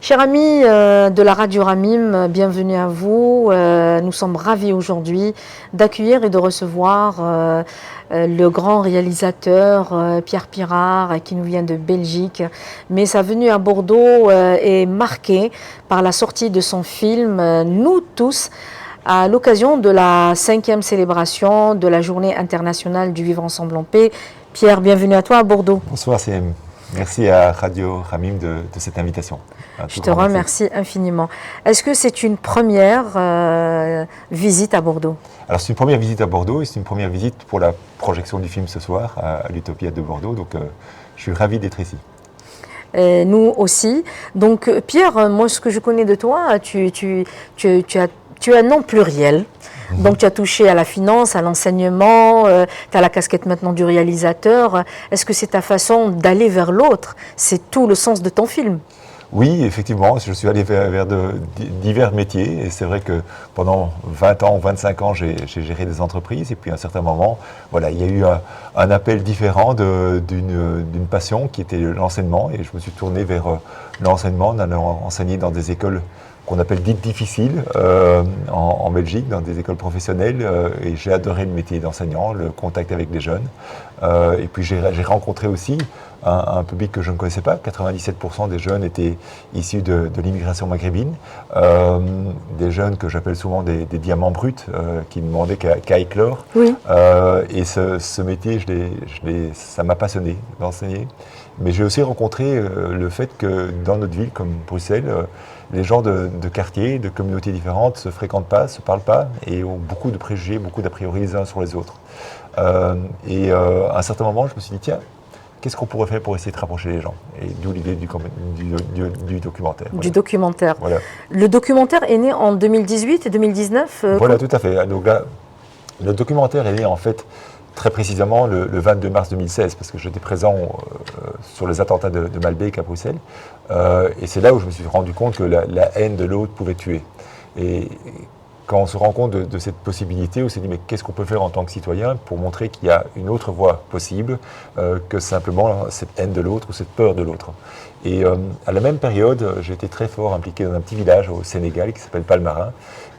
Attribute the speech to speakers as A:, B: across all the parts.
A: Chers amis de la radio Ramim, bienvenue à vous. Nous sommes ravis aujourd'hui d'accueillir et de recevoir le grand réalisateur Pierre Pirard qui nous vient de Belgique. Mais sa venue à Bordeaux est marquée par la sortie de son film Nous tous, à l'occasion de la 5e célébration de la Journée internationale du vivre ensemble en paix. Pierre, bienvenue à toi à Bordeaux.
B: Bonsoir CM. Merci à Radio Ramim de cette invitation.
A: Je te remercie infiniment. Est-ce que c'est une première visite à Bordeaux?
B: Alors c'est une première visite à Bordeaux et c'est une première visite pour la projection du film ce soir à l'Utopia de Bordeaux. Donc je suis ravi d'être ici.
A: Nous aussi. Donc Pierre, moi ce que je connais de toi, tu as un nom pluriel. Donc tu as touché à la finance, à l'enseignement, tu as la casquette maintenant du réalisateur. Est-ce que c'est ta façon d'aller vers l'autre? C'est tout le sens de ton film.
B: Oui, effectivement, je suis allé vers divers métiers et c'est vrai que pendant 20 ans, 25 ans, j'ai géré des entreprises et puis à un certain moment, voilà, il y a eu un appel différent d'une passion qui était l'enseignement et je me suis tourné vers l'enseignement, en allant enseigner dans des écoles qu'on appelle dites difficiles en Belgique, dans des écoles professionnelles. Et j'ai adoré le métier d'enseignant, le contact avec les jeunes. Et puis j'ai rencontré aussi un public que je ne connaissais pas. 97% des jeunes étaient issus de l'immigration maghrébine. Des jeunes que j'appelle souvent des diamants bruts, qui ne demandaient qu'à éclore.
A: Oui.
B: Et ce métier, ça m'a passionné d'enseigner. Mais j'ai aussi rencontré le fait que dans notre ville, comme Bruxelles, les gens de quartiers, de communautés différentes ne se fréquentent pas, ne se parlent pas et ont beaucoup de préjugés, beaucoup d'a priori les uns sur les autres. À un certain moment, je me suis dit, tiens, qu'est-ce qu'on pourrait faire pour essayer de rapprocher les gens? Et d'où l'idée du documentaire.
A: Du documentaire.
B: Voilà.
A: Le documentaire est né en 2018 et 2019
B: Voilà, tout à fait. Donc là, le documentaire est né en fait très précisément le 22 mars 2016, parce que j'étais présent sur les attentats de Malbec à Bruxelles. Et c'est là où je me suis rendu compte que la haine de l'autre pouvait tuer. Et quand on se rend compte de cette possibilité, on s'est dit, mais qu'est-ce qu'on peut faire en tant que citoyen pour montrer qu'il y a une autre voie possible que simplement cette haine de l'autre ou cette peur de l'autre. Et à la même période, j'étais très fort impliqué dans un petit village au Sénégal qui s'appelle Palmarin.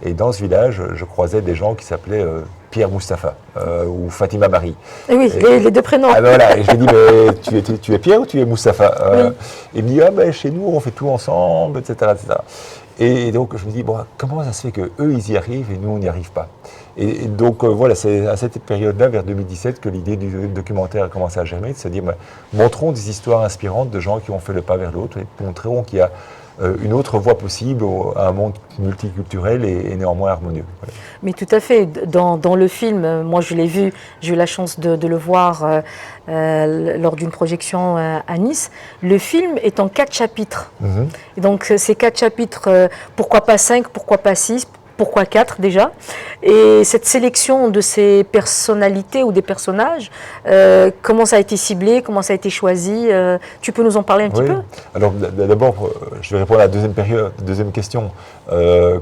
B: Et dans ce village, je croisais des gens qui s'appelaient Pierre Moustapha ou Fatima Marie.
A: Et oui, les deux prénoms.
B: Ah ben voilà, et je lui ai dit, mais tu es Pierre ou tu es Moustapha?
A: Oui.
B: Il me dit, ah ben chez nous, on fait tout ensemble, etc. etc. Et donc, je me dis, bon, comment ça se fait qu'eux, ils y arrivent et nous, on n'y arrive pas? Et donc, voilà, c'est à cette période-là, vers 2017, que l'idée du documentaire a commencé à germer, de se dire, montrons des histoires inspirantes de gens qui ont fait le pas vers l'autre et montrons qu'il y a une autre voie possible à un monde multiculturel et néanmoins harmonieux. Voilà.
A: Mais tout à fait. Dans le film, moi je l'ai vu, j'ai eu la chance de le voir lors d'une projection à Nice. Le film est en 4 chapitres. Et donc ces 4 chapitres, pourquoi pas 5, pourquoi pas 6, pourquoi 4 déjà? Et cette sélection de ces personnalités ou des personnages, comment ça a été ciblé, comment ça a été choisi? Tu peux nous en parler un petit peu?
B: Alors d'abord, je vais répondre à la deuxième question.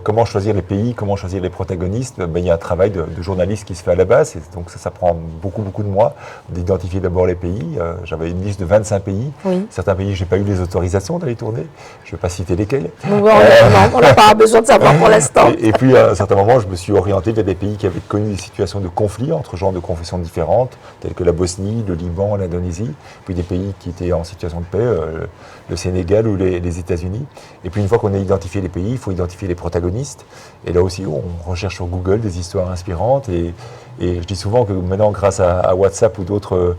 B: Comment choisir les pays, comment choisir les protagonistes? Il y a un travail de journaliste qui se fait à la base, et donc ça prend beaucoup de mois d'identifier d'abord les pays. J'avais une liste de 25 pays. Oui. Certains pays, je n'ai pas eu les autorisations d'aller tourner. Je ne vais pas citer lesquels.
A: On n'a pas besoin de savoir pour l'instant.
B: Et puis à un certain moment, je me suis orienté vers des pays qui avaient connu des situations de conflit entre gens de confessions différentes, tels que la Bosnie, le Liban, l'Indonésie, puis des pays qui étaient en situation de paix, le Sénégal ou les États-Unis. Et puis une fois qu'on a identifié les pays, il faut identifier les protagonistes. Et là aussi, on recherche sur Google des histoires inspirantes. Et je dis souvent que maintenant, grâce à WhatsApp ou d'autres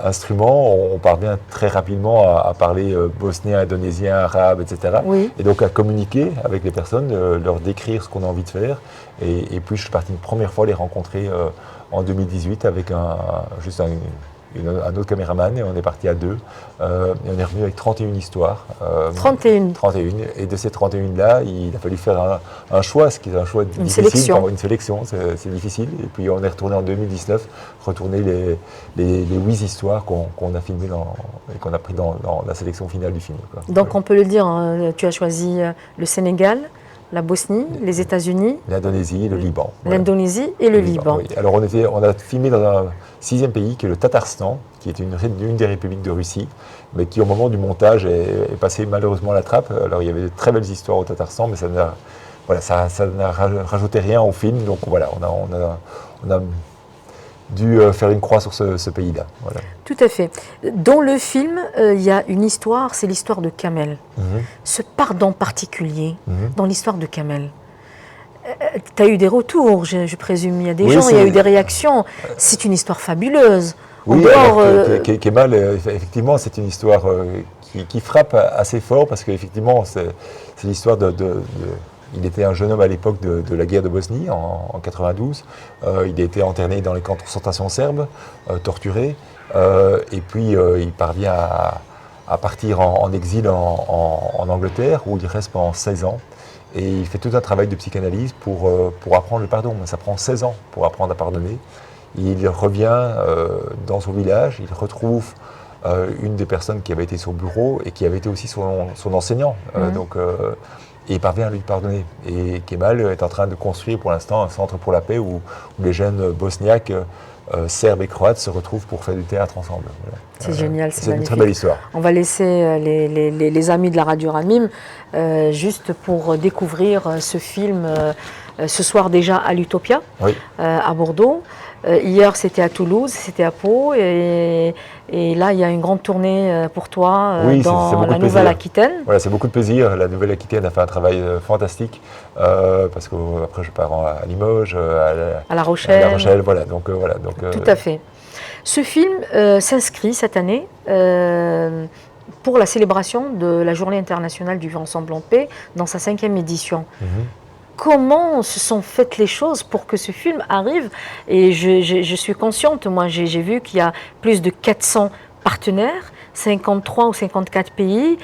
B: instruments, on parvient très rapidement à parler bosnien, indonésien, arabe, etc. Oui. Et donc à communiquer avec les personnes, leur décrire ce qu'on a envie de faire. Et puis je suis parti une première fois les rencontrer en 2018 avec juste un autre caméraman, et on est parti à 2. Et on est revenu avec 31 histoires.
A: 31.
B: Et de ces 31-là, il a fallu faire un choix, ce qui est un choix difficile.
A: Sélection.
B: Une sélection, c'est difficile. Et puis on est retourné en 2019, retourner les 8 histoires qu'on a filmées et qu'on a pris dans la sélection finale du film. Quoi.
A: Donc on peut le dire, hein, tu as choisi le Sénégal, la Bosnie, les États-Unis,
B: l'Indonésie, le Liban.
A: L'Indonésie et le Liban.
B: Oui. Alors on a filmé dans un 6e pays qui est le Tatarstan, qui qui est une des républiques de Russie, mais qui au moment du montage est passé malheureusement à la trappe. Alors il y avait de très belles histoires au Tatarstan, mais ça n'a rajouté rien au film. Donc voilà, on a dû faire une croix sur ce pays-là. Voilà.
A: Tout à fait. Dans le film, il y a une histoire, c'est l'histoire de Kamel. Ce pardon particulier dans l'histoire de Kamel. Tu as eu des retours, je présume. Il y a des gens, il y a eu des réactions. C'est une histoire fabuleuse.
B: Oui, Kemal, effectivement, c'est une histoire qui frappe assez fort parce qu'effectivement, c'est l'histoire il était un jeune homme à l'époque de la guerre de Bosnie, en 92. Il a été interné dans les camps de concentration serbes, torturé. Et puis, il parvient à partir en exil en Angleterre, où il reste pendant 16 ans. Et il fait tout un travail de psychanalyse pour apprendre le pardon. Mais ça prend 16 ans pour apprendre à pardonner. Il revient dans son village, il retrouve une des personnes qui avait été son bureau et qui avait été aussi son enseignant. Et il parvient à lui pardonner. Et Kemal est en train de construire pour l'instant un centre pour la paix où les jeunes bosniaques, serbes et croates se retrouvent pour faire du théâtre ensemble. Voilà.
A: C'est génial, c'est magnifique.
B: Une très belle histoire.
A: On va laisser les amis de la radio Ramim juste pour découvrir ce film ce soir déjà à l'Utopia, à Bordeaux. Hier, c'était à Toulouse, c'était à Pau, et là, il y a une grande tournée pour toi dans la Nouvelle-Aquitaine.
B: Voilà, c'est beaucoup de plaisir. La Nouvelle-Aquitaine a fait un travail fantastique, parce qu'après, je pars à Limoges,
A: à La Rochelle.
B: À La Rochelle, voilà. Donc,
A: tout à fait. Ce film s'inscrit cette année pour la célébration de la Journée internationale du vivre ensemble en paix, dans sa 5e édition. Comment se sont faites les choses pour que ce film arrive? Et je suis consciente, moi j'ai vu qu'il y a plus de 400 partenaires, 53 ou 54 pays.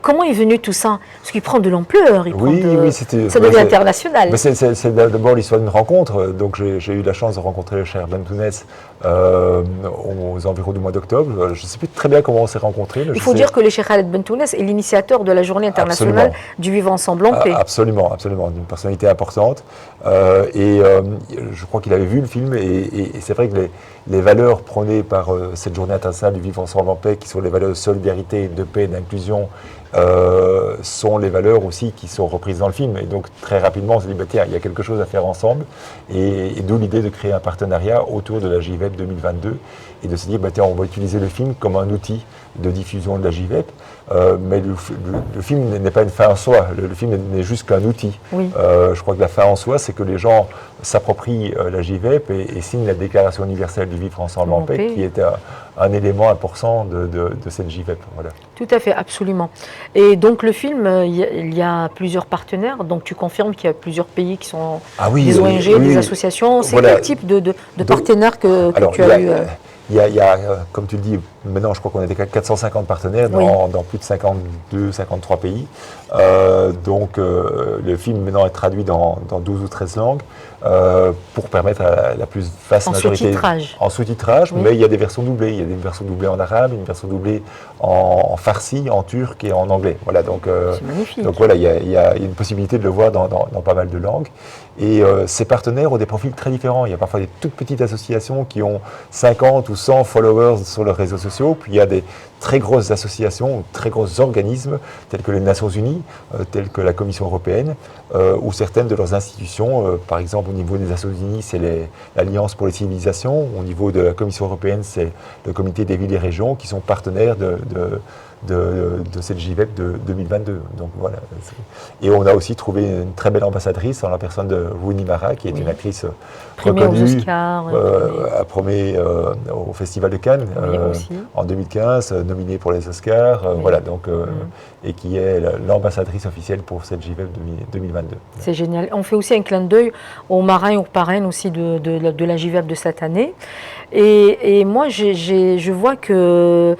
A: Comment est venu tout ça? Parce qu'il prend de l'ampleur, ça devient international.
B: C'est d'abord l'histoire d'une rencontre. Donc j'ai eu la chance de rencontrer le cher Bentounès aux environs du mois d'octobre. Je ne sais plus très bien comment on s'est rencontrés.
A: Il faut dire que le cher Khaled Bentounès est l'initiateur de la Journée internationale du vivre ensemble en paix.
B: Absolument, d'une personnalité importante. Je crois qu'il avait vu le film et c'est vrai que les valeurs prônées par cette Journée internationale du vivre ensemble en paix, qui sont les valeurs de solidarité, de paix, d'inclusion, sont les valeurs aussi qui sont reprises dans le film. Et donc très rapidement on s'est dit, tiens, il y a quelque chose à faire ensemble, et d'où l'idée de créer un partenariat autour de la JVEP 2022 et de se dire, tiens, on va utiliser le film comme un outil de diffusion de la JVEP, mais le film n'est pas une fin en soi, le film n'est juste qu'un outil. Je crois que la fin en soi, c'est que les gens s'approprient la JVEP et signent la Déclaration universelle du vivre ensemble en paix, qui est un élément important de cette JVEP. Voilà.
A: Tout à fait, absolument. Et donc le film, il y a plusieurs partenaires, donc tu confirmes qu'il y a plusieurs pays qui sont des ONG, des associations. C'est quel type de partenaires que tu as eu
B: Il y a, comme tu le dis, maintenant je crois qu'on est à 450 partenaires dans plus de 52, 53 pays. Le film maintenant est traduit dans 12 ou 13 langues pour permettre à la plus vaste majorité... En sous-titrage, mais il y a des versions doublées. Il y a des versions doublées en arabe, une version doublée en farsi, en turc et en anglais. Voilà,
A: c'est magnifique.
B: Donc voilà, il y a une possibilité de le voir dans pas mal de langues. Et ces partenaires ont des profils très différents. Il y a parfois des toutes petites associations qui ont 50 ou 100 followers sur leurs réseaux sociaux. Puis il y a des très grosses associations, très gros organismes, tels que les Nations Unies, tels que la Commission européenne, ou certaines de leurs institutions. Par exemple, au niveau des Nations Unies, c'est l'Alliance pour les civilisations. Au niveau de la Commission européenne, c'est le Comité des villes et régions qui sont partenaires de cette JVEP de 2022. Donc voilà. Et on a aussi trouvé une très belle ambassadrice en la personne de Rooney Mara, qui est une actrice reconnue, primée au Festival de Cannes en 2015, nominée pour les Oscars, et qui est l'ambassadrice officielle pour cette JVEP 2022.
A: C'est génial. On fait aussi un clin d'œil aux marrains et aux parraines aussi de la JVEP de cette année. Et moi, je vois que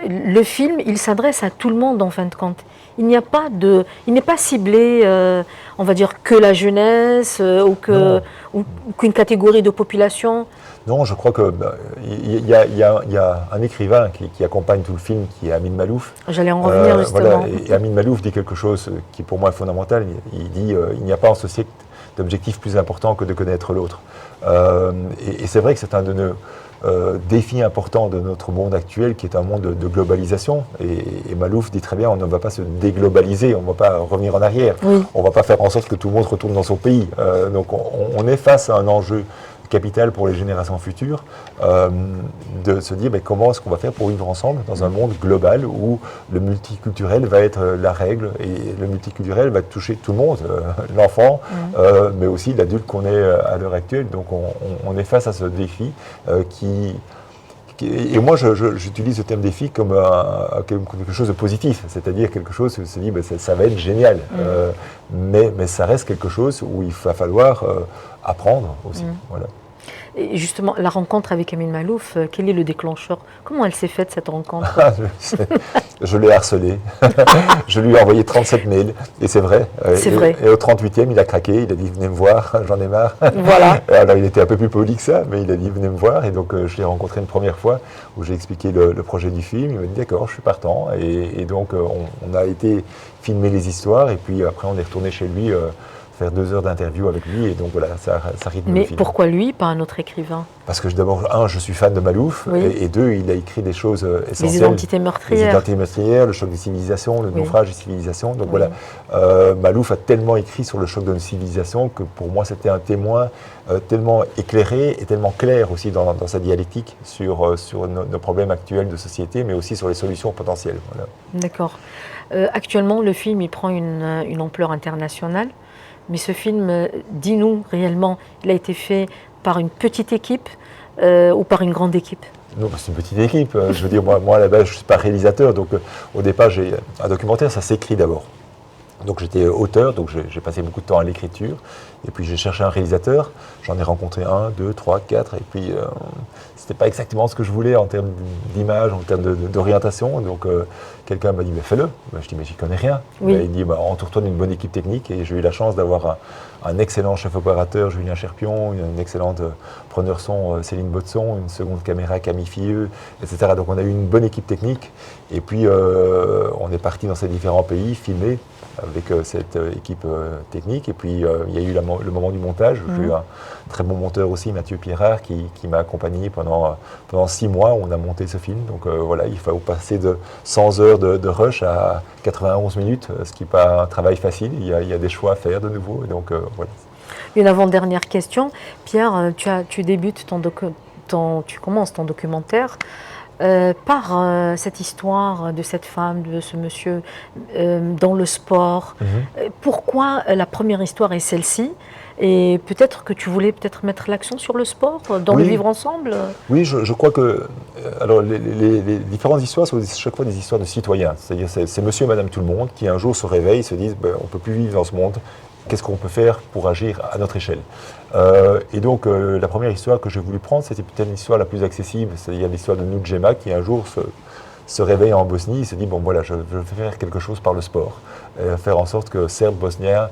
A: le film, il s'adresse à tout le monde en fin de compte. Il n'est pas ciblé, on va dire, que la jeunesse ou qu'une catégorie de population.
B: Non, je crois qu'il y a un écrivain qui accompagne tout le film, qui est Amin Malouf.
A: J'allais en revenir justement.
B: Voilà, et Amin Malouf dit quelque chose qui pour moi est fondamental. Il dit il n'y a pas en société d'objectif plus important que de connaître l'autre. Et c'est vrai que c'est un de défi important de notre monde actuel, qui est un monde de globalisation. Et Malouf dit très bien, on ne va pas se déglobaliser, on ne va pas revenir en arrière.
A: Oui.
B: On ne va pas faire en sorte que tout le monde retourne dans son pays. Donc on est face à un enjeu capital pour les générations futures, de se dire comment est-ce qu'on va faire pour vivre ensemble dans un monde global où le multiculturel va être la règle, et le multiculturel va toucher tout le monde, l'enfant, mais aussi l'adulte qu'on est à l'heure actuelle. Donc on est face à ce défi et moi, j'utilise le terme défi comme quelque chose de positif, c'est-à-dire quelque chose où se dit ça va être génial, mais ça reste quelque chose où il va falloir apprendre aussi. Voilà.
A: Et justement, la rencontre avec Amin Malouf, quel est le déclencheur? Comment elle s'est faite, cette rencontre?
B: Je l'ai harcelé. Je lui ai envoyé 37 mails, et c'est vrai.
A: C'est vrai.
B: Et au 38e, il a craqué, il a dit « venez me voir, j'en ai marre ».
A: Voilà.
B: Alors il était un peu plus poli que ça, mais il a dit « venez me voir ». Et donc je l'ai rencontré une première fois, où j'ai expliqué le projet du film. Il m'a dit « d'accord, je suis partant ». Et donc on a été filmer les histoires, et puis après on est retourné chez lui faire 2 heures d'interview avec lui, et donc voilà, ça rythme le film.
A: Mais pourquoi lui, pas un autre écrivain?
B: Parce que d'abord, je suis fan de Malouf,
A: oui.
B: et 2, il a écrit des choses essentielles.
A: Les identités meurtrières.
B: Les identités meurtrières, le choc des civilisations, le naufrage des civilisations. Donc voilà, Malouf a tellement écrit sur le choc de nos civilisations que pour moi c'était un témoin tellement éclairé et tellement clair aussi dans sa dialectique sur nos problèmes actuels de société, mais aussi sur les solutions potentielles. Voilà.
A: D'accord. Actuellement, le film il prend une ampleur internationale. Mais ce film, dis-nous réellement, il a été fait par une petite équipe ou par une grande équipe?
B: Non, c'est une petite équipe. Je veux dire, moi à la base, je ne suis pas réalisateur. Donc, au départ, un documentaire, ça s'écrit d'abord. Donc, j'étais auteur, donc j'ai passé beaucoup de temps à l'écriture. Et puis, j'ai cherché un réalisateur. J'en ai rencontré 1, 2, 3, 4. Et puis, c'était pas exactement ce que je voulais en termes d'image, en termes d'orientation. Donc, quelqu'un m'a dit, mais fais-le. Je dis, mais j'y connais rien.
A: Oui.
B: Il dit, entoure-toi d'une bonne équipe technique. Et j'ai eu la chance d'avoir un excellent chef opérateur, Julien Cherpion, une excellente preneur son, Céline Botson, une seconde caméra, Camille Filleux, etc. Donc, on a eu une bonne équipe technique. Et puis, on est parti dans ces différents pays, filmer avec cette équipe technique. Et puis, il y a eu le moment du montage. J'ai eu un très bon monteur aussi, Mathieu Pierrard, qui m'a accompagné pendant 6 mois. On a monté ce film. Donc voilà, il faut passer de 100 heures de rush à 91 minutes, ce qui n'est pas un travail facile. Il y a des choix à faire de nouveau. Et donc voilà.
A: Une avant-dernière question. Pierre, tu débutes tu commences ton documentaire par cette histoire de cette femme, de ce monsieur dans le sport. Pourquoi la première histoire est celle-ci? Et peut-être que tu voulais mettre l'accent sur le sport, dans le vivre ensemble?
B: Oui, je crois que alors les différentes histoires sont chaque fois des histoires de citoyens. C'est-à-dire c'est monsieur et madame tout le monde qui un jour se réveillent et se disent on ne peut plus vivre dans ce monde. Qu'est-ce qu'on peut faire pour agir à notre échelle? Et donc, la première histoire que j'ai voulu prendre, c'était peut-être l'histoire la plus accessible, c'est-à-dire l'histoire de Nujema qui un jour se réveille en Bosnie, il se dit, bon voilà, je veux faire quelque chose par le sport, faire en sorte que Serbes, Bosniens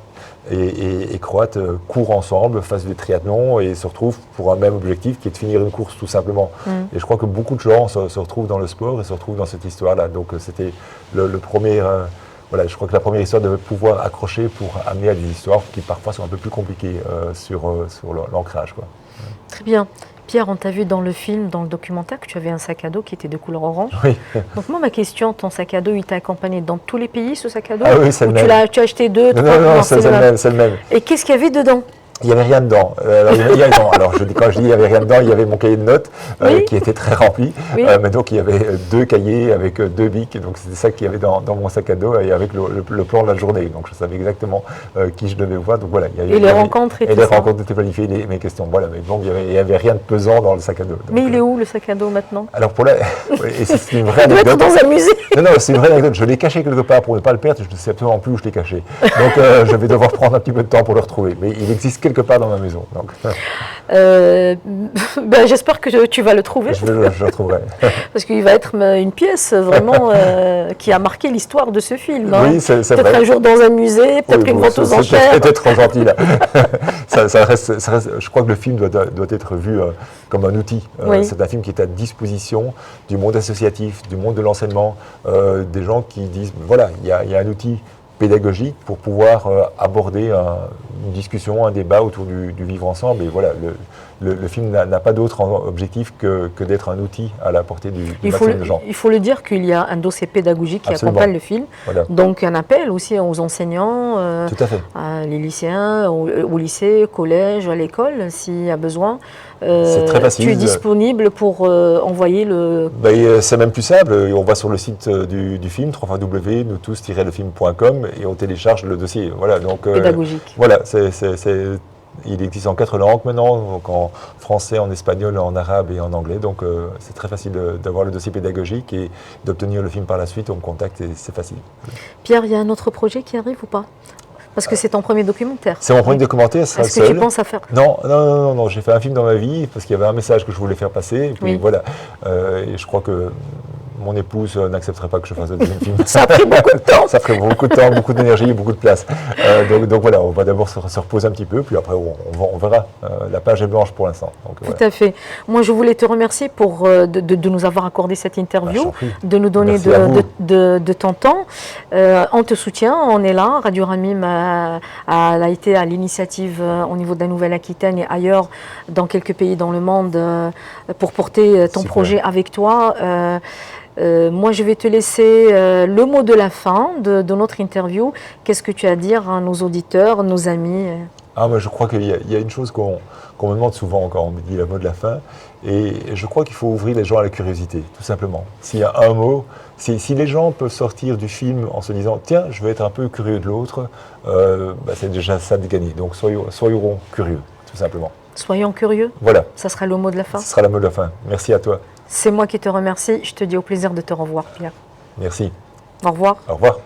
B: et Croates courent ensemble, fassent des triathlons et se retrouvent pour un même objectif qui est de finir une course tout simplement. Et je crois que beaucoup de gens se retrouvent dans le sport et se retrouvent dans cette histoire-là. Donc c'était le premier... Voilà, je crois que la première histoire devait pouvoir accrocher pour amener à des histoires qui parfois sont un peu plus compliquées sur l'ancrage.
A: Très bien. Pierre, on t'a vu dans le film, dans le documentaire, que tu avais un sac à dos qui était de couleur orange.
B: Oui.
A: Donc moi, ma question, ton sac à dos, il t'a accompagné dans tous les pays, ce sac à dos?
B: Ah oui, c'est le même.
A: Tu as acheté 2, 3?
B: Non, c'est le même.
A: Et qu'est-ce qu'il y avait dedans?
B: Il n'y avait rien dedans. Alors, quand je dis il n'y avait rien dedans, il y avait mon cahier de notes qui était très rempli. Mais donc, il y avait 2 cahiers avec 2 bics. Donc, c'était ça qu'il y avait dans mon sac à dos et avec le plan de la journée. Donc, je savais exactement qui je devais voir. Donc, voilà.
A: Les rencontres et tout ça.
B: Les rencontres étaient planifiées, mes questions. Voilà. Mais bon, il n'y avait rien de pesant dans le sac à dos. Donc,
A: mais il est où, le sac à dos, maintenant?
B: Alors, et c'est une vraie
A: anecdote. Il doit être dans un musée.
B: Non, c'est une vraie anecdote. Je l'ai caché quelque part pour ne pas le perdre. Je ne sais absolument plus où je l'ai caché. Donc, je vais devoir prendre un petit peu de temps pour le retrouver. Mais il existe quelque part dans ma maison. Donc.
A: J'espère que tu vas le trouver.
B: Je le retrouverai.
A: Parce qu'il va être une pièce vraiment qui a marqué l'histoire de ce film.
B: Oui, c'est vrai.
A: Peut-être un jour dans un musée, peut-être une vente aux enchères.
B: C'est peut-être trop gentil là. ça reste, je crois que le film doit être vu comme un outil. C'est un film qui est à disposition du monde associatif, du monde de l'enseignement, des gens qui disent voilà, il y a un outil pédagogique pour pouvoir aborder une discussion, un débat autour du vivre ensemble. Et voilà, le film n'a pas d'autre objectif que d'être un outil à la portée du maximum de gens.
A: Il faut le dire qu'il y a un dossier pédagogique qui
B: Absolument.
A: accompagne le film.
B: Voilà.
A: Donc un appel aussi aux enseignants,
B: Tout à fait.
A: les lycéens, au lycée, au collège, à l'école, s'il y a besoin.
B: C'est très facile.
A: Tu es disponible pour envoyer le...
B: C'est même plus simple. On va sur le site du film, www.noustous-lefilm.com, et on télécharge le dossier. Voilà, donc,
A: pédagogique.
B: Voilà, il existe en 4 langues maintenant, donc en français, en espagnol, en arabe et en anglais. Donc c'est très facile d'avoir le dossier pédagogique et d'obtenir le film par la suite. On me contacte et c'est facile.
A: Pierre, il y a un autre projet qui arrive ou pas? Parce que c'est ton premier documentaire.
B: C'est mon premier documentaire, ce sera le seul.
A: Est-ce que tu penses à faire?
B: Non, j'ai fait un film dans ma vie parce qu'il y avait un message que je voulais faire passer. Et puis
A: oui.
B: voilà. Et je crois que mon épouse n'accepterait pas que je fasse un deuxième film.
A: Ça a pris beaucoup de temps.
B: Ça ferait beaucoup de temps, beaucoup d'énergie et beaucoup de place. Donc voilà, on va d'abord se reposer un petit peu, puis après on verra. La page est blanche pour l'instant.
A: Tout à fait. Moi, je voulais te remercier pour de nous avoir accordé cette interview, de nous donner de ton temps. On te soutient, on est là. Radio Ramim a été à l'initiative au niveau de la Nouvelle-Aquitaine et ailleurs, dans quelques pays dans le monde, pour porter ton projet avec toi. Moi, je vais te laisser le mot de la fin de notre interview. Qu'est-ce que tu as à dire à nos auditeurs, nos amis?
B: Moi, je crois qu'il y a une chose qu'on me demande souvent quand on me dit le mot de la fin, et je crois qu'il faut ouvrir les gens à la curiosité, tout simplement. S'il y a un mot, si les gens peuvent sortir du film en se disant « Tiens, je vais être un peu curieux de l'autre », c'est déjà ça de gagner. Donc soyons curieux, tout simplement.
A: Soyons curieux.
B: Voilà.
A: Ça sera le mot de la fin.
B: Ce sera le mot de la fin. Merci à toi.
A: C'est moi qui te remercie. Je te dis au plaisir de te revoir, Pierre.
B: Merci.
A: Au revoir.
B: Au revoir.